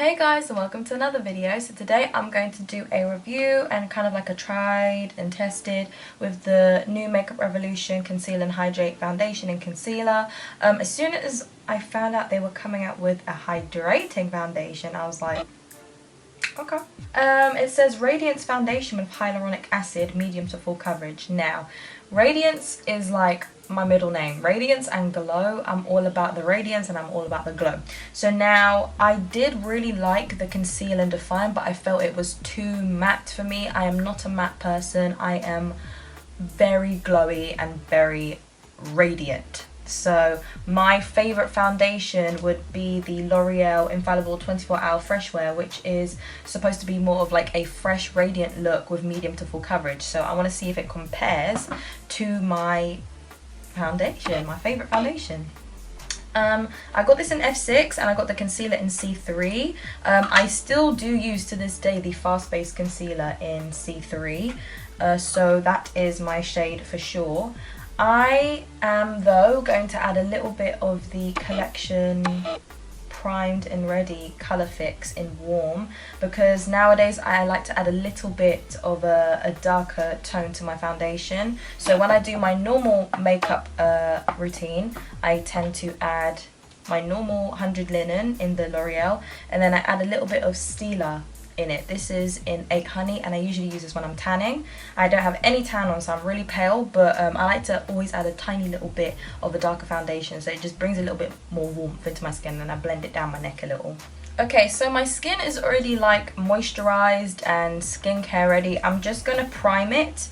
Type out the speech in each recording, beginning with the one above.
Hey guys, and welcome to another video. So today I'm going to do a review and kind of like a tried and tested with the new Makeup Revolution Conceal and Hydrate foundation and concealer. As soon as I found out they were coming out with a hydrating foundation, I was like, okay. It says Radiance Foundation with Hyaluronic Acid, medium to full coverage. Now, Radiance is like my middle name. Radiance and Glow. I'm all about the radiance and I'm all about the glow. So now, I did really like the Conceal and Define, but I felt it was too matte for me. I am not a matte person. I am very glowy and very radiant. So my favourite foundation would be the L'Oreal Infallible 24-Hour Fresh Wear, which is supposed to be more of like a fresh radiant look with medium to full coverage. So I want to see if it compares to my foundation, my favourite foundation. I got this in F6 and I got the concealer in C3. I still do use to this day the Fast Base concealer in C3. So that is my shade for sure. I am though going to add a little bit of the Collection Primed and Ready Colour Fix in Warm, because nowadays I like to add a little bit of a darker tone to my foundation. So when I do my normal makeup routine, I tend to add my normal 100 Linen in the L'Oreal, and then I add a little bit of Stila in it. This is in 8 Honey, and I usually use this when I'm tanning. I don't have any tan on, so I'm really pale, but I like to always add a tiny little bit of a darker foundation, so it just brings a little bit more warmth into my skin, and I blend it down my neck a little. Okay, so my skin is already like moisturized and skincare ready. I'm just gonna prime it,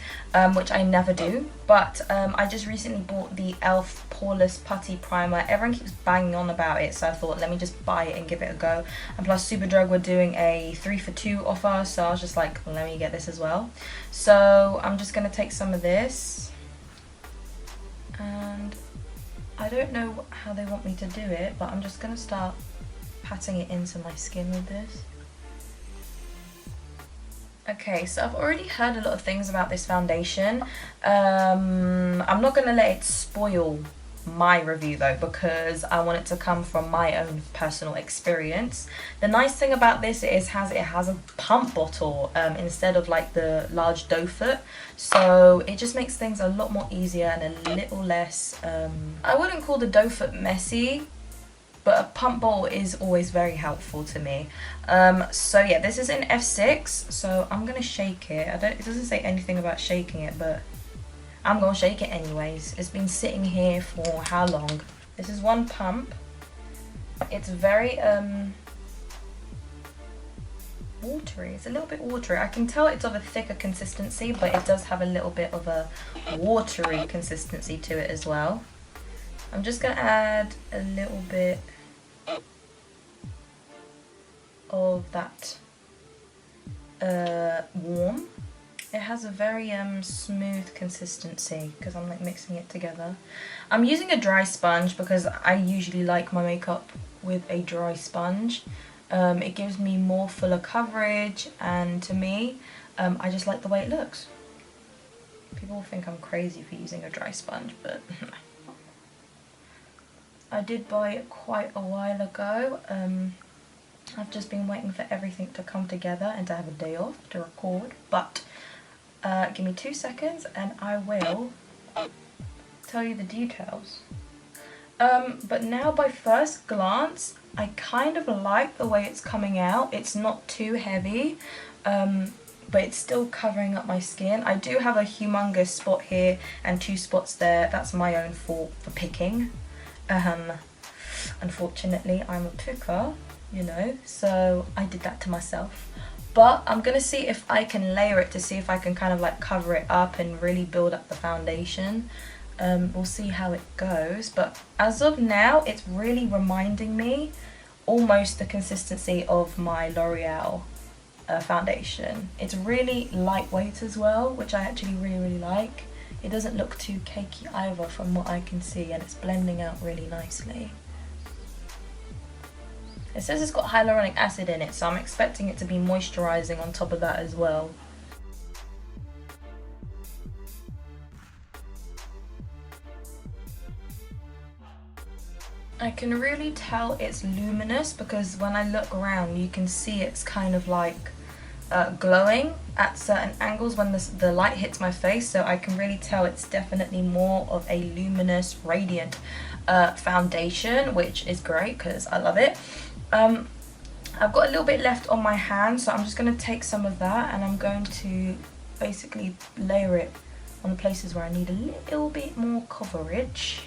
which I never do, but I just recently bought the e.l.f. Poreless Putty Primer. Everyone keeps banging on about it, so I thought let me just buy it and give it a go. And plus Superdrug were doing a 3 for 2 offer, so I was just like, let me get this as well. So I'm just gonna take some of this, and I don't know how they want me to do it, but I'm just gonna start patting it into my skin with this. Okay, so I've already heard a lot of things about this foundation. I'm not going to let it spoil my review though, because I want it to come from my own personal experience. The nice thing about this is it has a pump bottle instead of like the large doe foot, so it just makes things a lot more easier and a little less I wouldn't call the doe foot messy, but a pump bowl is always very helpful to me. So yeah, this is in F6, so I'm gonna shake it. It doesn't say anything about shaking it, but I'm gonna shake it anyways. It's been sitting here for how long? This is one pump. It's very watery. It's a little bit watery. I can tell it's of a thicker consistency, but it does have a little bit of a watery consistency to it as well. I'm just going to add a little bit of that Warm. It has a very smooth consistency because I'm like mixing it together. I'm using a dry sponge because I usually like my makeup with a dry sponge. It gives me more fuller coverage, and to me, I just like the way it looks. People think I'm crazy for using a dry sponge, but I did buy it quite a while ago. I've just been waiting for everything to come together and to have a day off to record, but give me 2 seconds and I will tell you the details. But now by first glance, I kind of like the way it's coming out. It's not too heavy, but it's still covering up my skin. I do have a humongous spot here and 2 spots there. That's my own fault for picking. Unfortunately, I'm a picker, you know, so I did that to myself. But I'm gonna see if I can layer it to see if I can kind of like cover it up and really build up the foundation. We'll see how it goes, but as of now, it's really reminding me almost the consistency of my L'Oreal foundation. It's really lightweight as well, which I actually really like. It doesn't look too cakey either from what I can see, and it's blending out really nicely. It says it's got hyaluronic acid in it, so I'm expecting it to be moisturising on top of that as well. I can really tell it's luminous because when I look around you can see it's kind of like glowing at certain angles when the light hits my face, so I can really tell it's definitely more of a luminous, radiant foundation, which is great because I love it. I've got a little bit left on my hand, so I'm just going to take some of that and I'm going to basically layer it on the places where I need a little bit more coverage.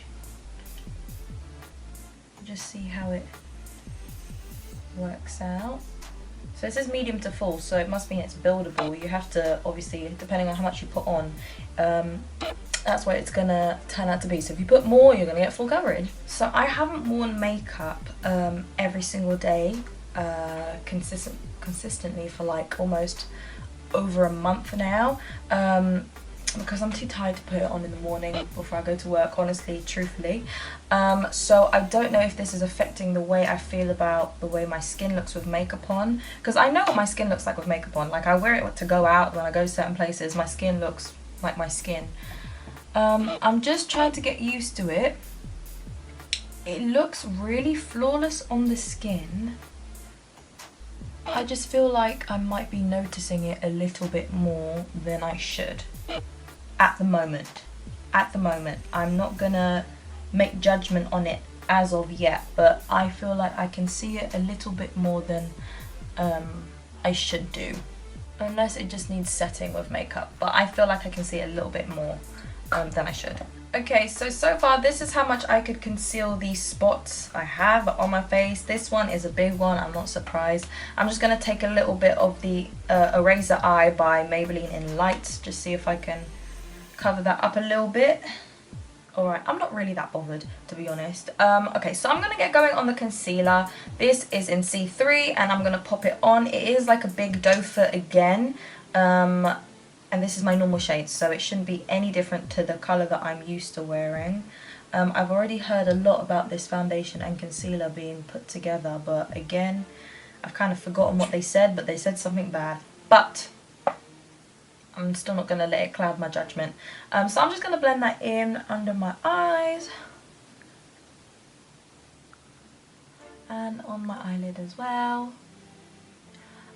Just see how it works out. So this is medium to full, so it must mean it's buildable. You have to, obviously, depending on how much you put on, that's what it's gonna turn out to be. So if you put more, you're gonna get full coverage. So I haven't worn makeup every single day consistently for like almost over a month now, because I'm too tired to put it on in the morning before I go to work, honestly, truthfully. So I don't know if this is affecting the way I feel about the way my skin looks with makeup on, because I know what my skin looks like with makeup on. Like, I wear it to go out. When I go to certain places, my skin looks like my skin. I'm just trying to get used to it. It looks really flawless on the skin. I just feel like I might be noticing it a little bit more than I should at the moment. I'm not gonna make judgment on it as of yet, but I feel like I can see it a little bit more than I should do, unless it just needs setting with makeup, but I feel like I can see it a little bit more than I should. Okay, so far this is how much I could conceal these spots I have on my face. This one is a big one, I'm not surprised. I'm just going to take a little bit of the Eraser Eye by Maybelline in Light, just see if I can cover that up a little bit. Alright, I'm not really that bothered, to be honest. Okay, so I'm going to get going on the concealer. This is in C3 and I'm going to pop it on. It is like a big doe foot again. And this is my normal shade, so it shouldn't be any different to the colour that I'm used to wearing. I've already heard a lot about this foundation and concealer being put together, but again, I've kind of forgotten what they said, but they said something bad. But I'm still not going to let it cloud my judgment. So I'm just going to blend that in under my eyes. And on my eyelid as well.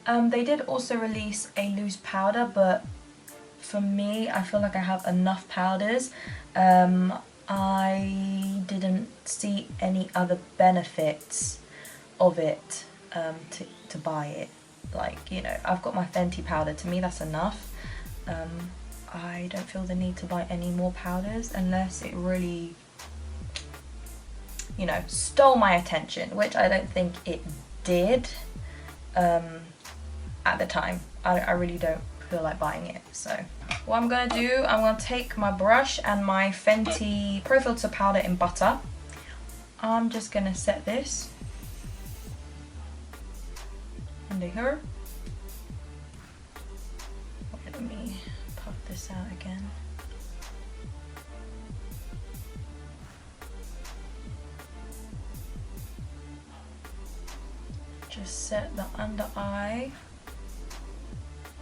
They did also release a loose powder, but for me, I feel like I have enough powders. I didn't see any other benefits of it to buy it. Like, you know, I've got my Fenty powder. To me, that's enough. I don't feel the need to buy any more powders unless it really, you know, stole my attention, which I don't think it did at the time. I really don't feel like buying it. So what I'm going to do, I'm going to take my brush and my Fenty Pro Filter powder in Butter. I'm just going to set this under here. Let me puff this out again. Just set the under eye.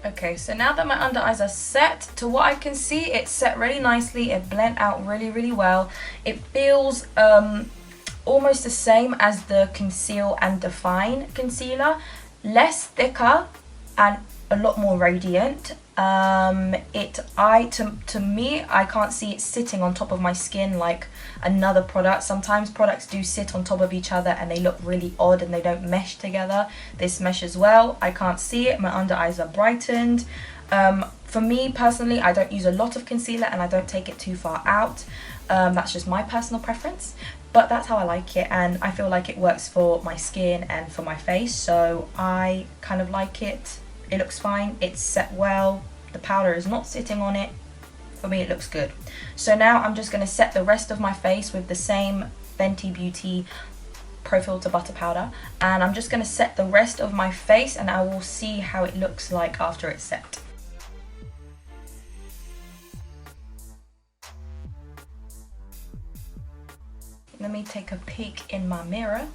Okay, so now that my under eyes are set, to what I can see, it's set really nicely. It blends out really, really well. It feels almost the same as the Conceal and Define concealer. Less thicker and a lot more radiant. To me, I can't see it sitting on top of my skin like another product. Sometimes products do sit on top of each other and they look really odd and they don't mesh together. This meshes well. I can't see it. My under eyes are brightened. For me personally, I don't use a lot of concealer and I don't take it too far out. That's just my personal preference, but that's how I like it, and I feel like it works for my skin and for my face, so I kind of like it. It looks fine, it's set well, the powder is not sitting on it. For me, it looks good. So now I'm just going to set the rest of my face with the same Fenty Beauty Pro Filter Butter powder, and I'm just going to set the rest of my face and I will see how it looks like after it's set. Let me take a peek in my mirror.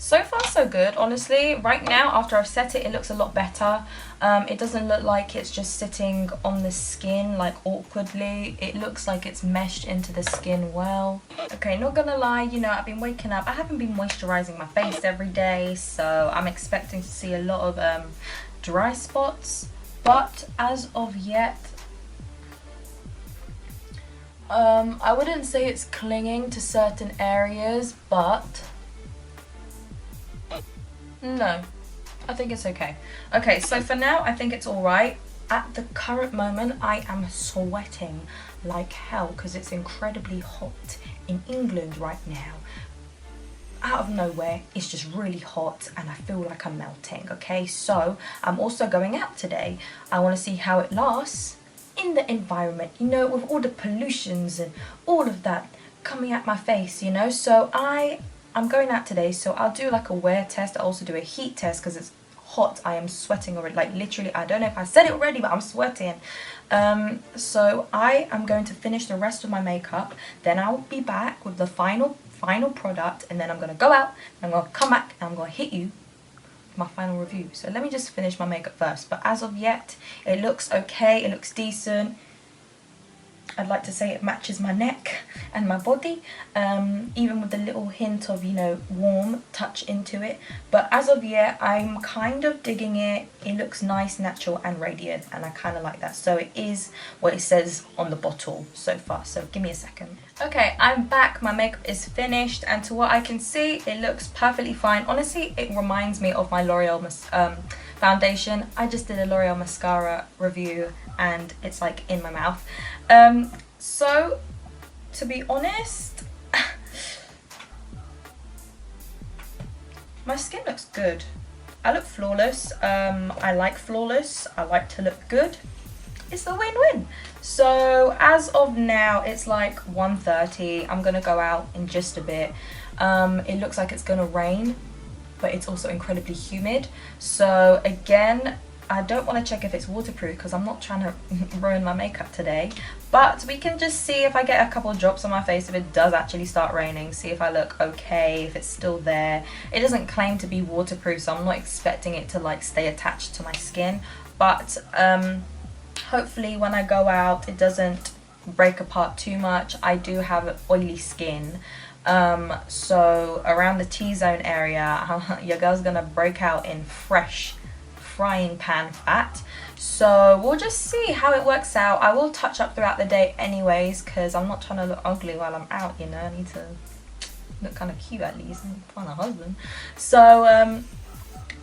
So far so good, honestly. Right now, after I've set it, it looks a lot better. It doesn't look like it's just sitting on the skin like awkwardly. It looks like it's meshed into the skin well. Okay, not gonna lie, you know, I've been waking up. I haven't been moisturizing my face every day, so I'm expecting to see a lot of dry spots. But as of yet, I wouldn't say it's clinging to certain areas, but no, I think it's okay. Okay, so for now, I think it's alright. At the current moment, I am sweating like hell because it's incredibly hot in England right now. Out of nowhere, it's just really hot and I feel like I'm melting, okay? So, I'm also going out today. I want to see how it lasts in the environment, you know, with all the pollutions and all of that coming at my face, you know? So, I'm going out today, so I'll do like a wear test. I'll also do a heat test because it's hot. I am sweating already, like literally, I don't know if I said it already, but I'm sweating. So I am going to finish the rest of my makeup, then I'll be back with the final product, and then I'm going to go out, and I'm going to come back, and I'm going to hit you with my final review. So let me just finish my makeup first, but as of yet, it looks okay, it looks decent. I'd like to say it matches my neck and my body, even with a little hint of, you know, warm touch into it. But as of yet, I'm kind of digging it. It looks nice, natural and radiant, and I kind of like that. So it is what it says on the bottle so far. So give me a second. Okay, I'm back. My makeup is finished, and to what I can see, it looks perfectly fine. Honestly, it reminds me of my L'Oreal foundation. I just did a L'Oreal mascara review and it's like in my mouth. So to be honest, my skin looks good. I look flawless. I like flawless. I like to look good. It's a win-win. So as of now, it's like 1:30. I'm gonna go out in just a bit. It looks like it's gonna rain, but it's also incredibly humid. So again, I don't want to check if it's waterproof because I'm not trying to ruin my makeup today. But we can just see if I get a couple of drops on my face, if it does actually start raining, see if I look okay, if it's still there. It doesn't claim to be waterproof, so I'm not expecting it to like stay attached to my skin. But hopefully when I go out, it doesn't break apart too much. I do have oily skin. So around the T-zone area, your girl's gonna break out in fresh frying pan fat. So we'll just see how it works out. I will touch up throughout the day anyways because I'm not trying to look ugly while I'm out, you know. I need to look kind of cute at least and find a husband. So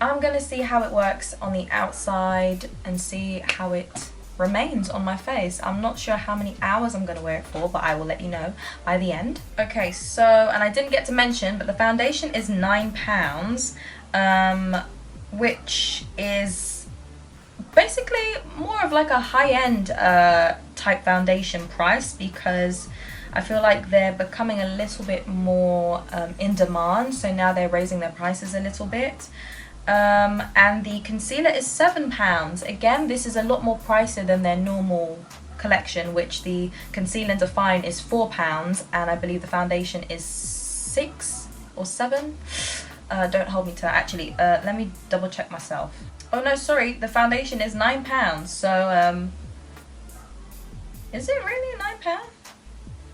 I'm gonna see how it works on the outside and see how it remains on my face. I'm not sure how many hours I'm gonna wear it for, but I will let you know by the end. Okay, so, and I didn't get to mention, but the foundation is £9, which is basically more of like a high-end type foundation price, because I feel like they're becoming a little bit more in demand, so now they're raising their prices a little bit. And the concealer is £7. Again, this is a lot more pricier than their normal collection, which the Conceal and Define is £4, and I believe the foundation is £6 or £7. Don't hold me to that, actually. Let me double check myself. Oh no, sorry, the foundation is £9. So is it really £9?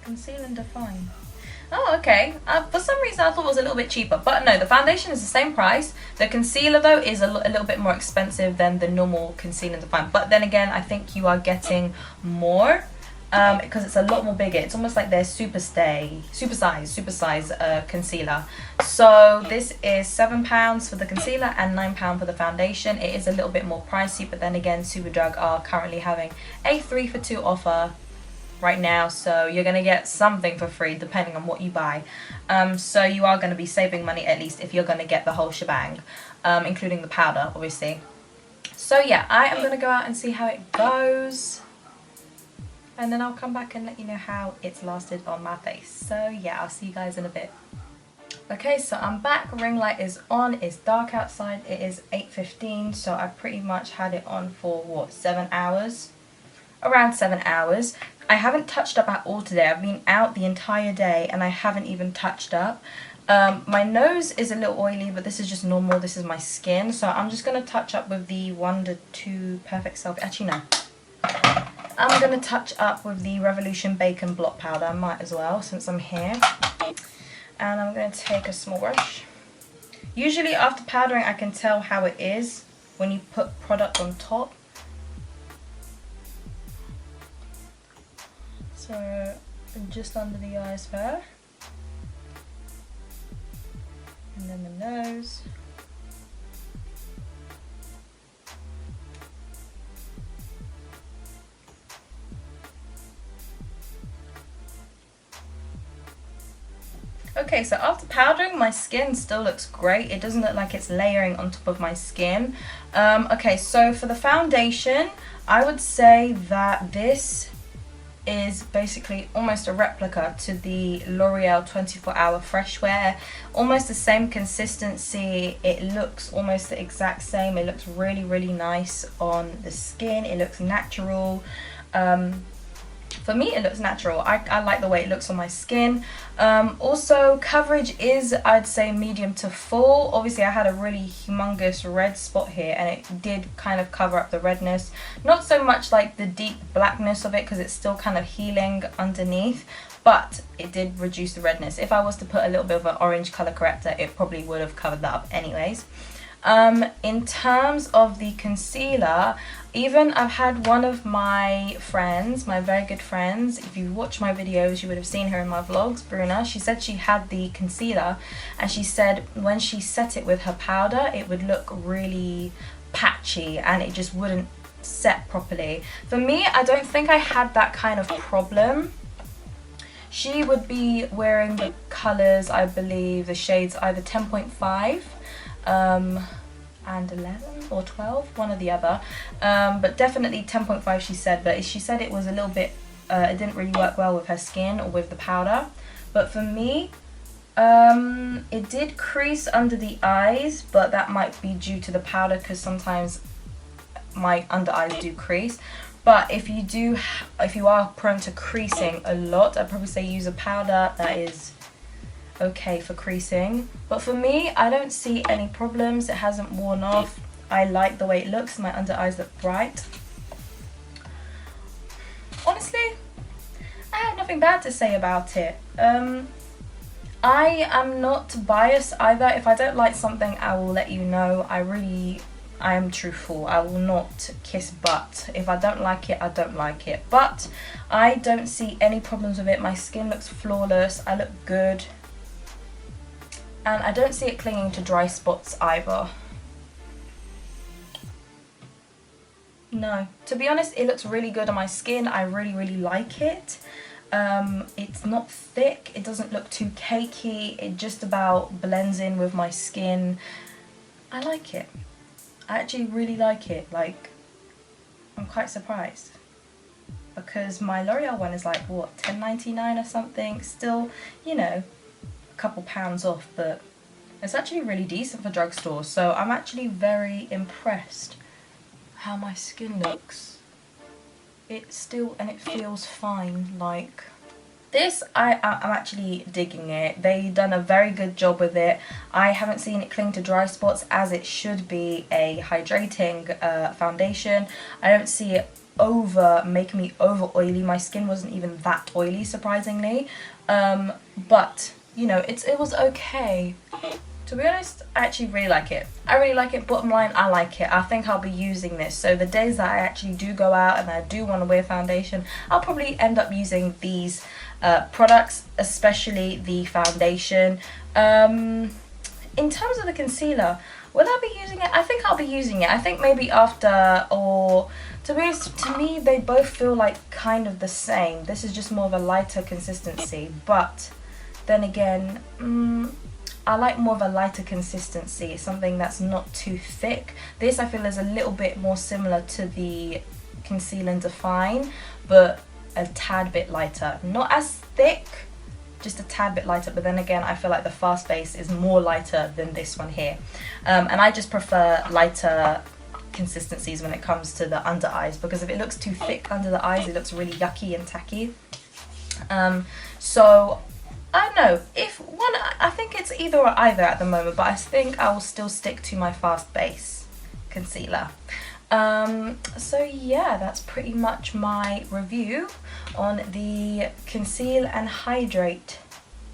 Conceal and Define. Oh, okay. For some reason I thought it was a little bit cheaper, but no, the foundation is the same price. The concealer though is a little bit more expensive than the normal Conceal and Define. But then again, I think you are getting more because it's a lot more bigger. It's almost like their super size concealer. So this is £7 for the concealer and £9 for the foundation. It is a little bit more pricey, but then again, Superdrug are currently having a 3 for 2 offer right now, so you're gonna get something for free depending on what you buy. So you are gonna be saving money, at least if you're gonna get the whole shebang, including the powder, obviously. So yeah, I am gonna go out and see how it goes, and then I'll come back and let you know how it's lasted on my face. So yeah, I'll see you guys in a bit. Okay, so I'm back. Ring light is on. It's dark outside. It is 8:15, so I pretty much had it on for what, 7 hours? Around 7 hours. I haven't touched up at all today. I've been out the entire day and I haven't even touched up. My nose is a little oily, but this is just normal. This is my skin. So I'm just going to touch up with the Wonder 2 Perfect Selfie. Actually, no. I'm going to touch up with the Revolution Bacon Blot Powder. I might as well, since I'm here. And I'm going to take a small brush. Usually after powdering, I can tell how it is when you put product on top. So just under the eyes there. And then the nose. Okay, so after powdering, my skin still looks great. It doesn't look like it's layering on top of my skin. Okay, so for the foundation, I would say that this is basically almost a replica to the L'Oreal 24 Hour Fresh Wear. Almost the same consistency. It looks almost the exact same. It looks really, really nice on the skin. It looks natural. For me, it looks natural. I like the way it looks on my skin. Also, coverage is, I'd say, medium to full. Obviously, I had a really humongous red spot here, and it did kind of cover up the redness. Not so much like the deep blackness of it, because it's still kind of healing underneath, but it did reduce the redness. If I was to put a little bit of an orange color corrector, it probably would have covered that up anyways. In terms of the concealer, even I've had one of my friends, my very good friends, if you watch my videos you would have seen her in my vlogs, Bruna. She said she had the concealer, and she said when she set it with her powder it would look really patchy and it just wouldn't set properly. For me, I don't think I had that kind of problem. She would be wearing the colours, I believe, the shades either 10.5 and 11 or 12, one or the other, but definitely 10.5 she said, but she said it was a little bit, it didn't really work well with her skin or with the powder. But for me, it did crease under the eyes, but that might be due to the powder, because sometimes my under eyes do crease. But if you are prone to creasing a lot, I'd probably say use a powder that is okay for creasing. But for me, I don't see any problems. It hasn't worn off. I like the way it looks. My under eyes look bright. Honestly, I have nothing bad to say about it. I am not biased either. If I don't like something, I will let you know. I am truthful. I will not kiss butt. If I don't like it, I don't like it. But I don't see any problems with it. My skin looks flawless. I look good. And I don't see it clinging to dry spots either. No. To be honest, it looks really good on my skin. I really, really like it. It's not thick. It doesn't look too cakey. It just about blends in with my skin. I like it. I actually really like it. Like, I'm quite surprised. Because my L'Oreal one is like, what, $10.99 or something? Still, you know, couple pounds off, but it's actually really decent for drugstore. So I'm actually very impressed how my skin looks. It still, and it feels fine. Like this, I'm actually digging it. They done a very good job with it. I haven't seen it cling to dry spots, as it should be a hydrating foundation. I don't see it making me over oily. My skin wasn't even that oily, surprisingly, but you know, it was okay. To be honest, I actually really like it. I really like it. Bottom line, I like it. I think I'll be using this. So the days that I actually do go out and I do want to wear foundation, I'll probably end up using these products, especially the foundation. In terms of the concealer, will I be using it? I think I'll be using it. I think maybe after, or to be honest, to me they both feel like kind of the same. This is just more of a lighter consistency, but then again, I like more of a lighter consistency, something that's not too thick. This I feel is a little bit more similar to the Conceal and Define, but a tad bit lighter. Not as thick, just a tad bit lighter, but then again I feel like the Fast Base is more lighter than this one here. And I just prefer lighter consistencies when it comes to the under eyes, because if it looks too thick under the eyes, it looks really yucky and tacky. So I don't know, if one, I think it's either or either at the moment, but I think I will still stick to my Fast Base concealer. So yeah, that's pretty much my review on the Conceal and Hydrate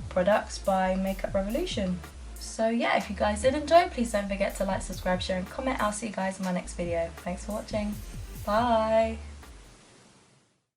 products by Makeup Revolution. So yeah, if you guys did enjoy, please don't forget to like, subscribe, share and comment. I'll see you guys in my next video. Thanks for watching. Bye.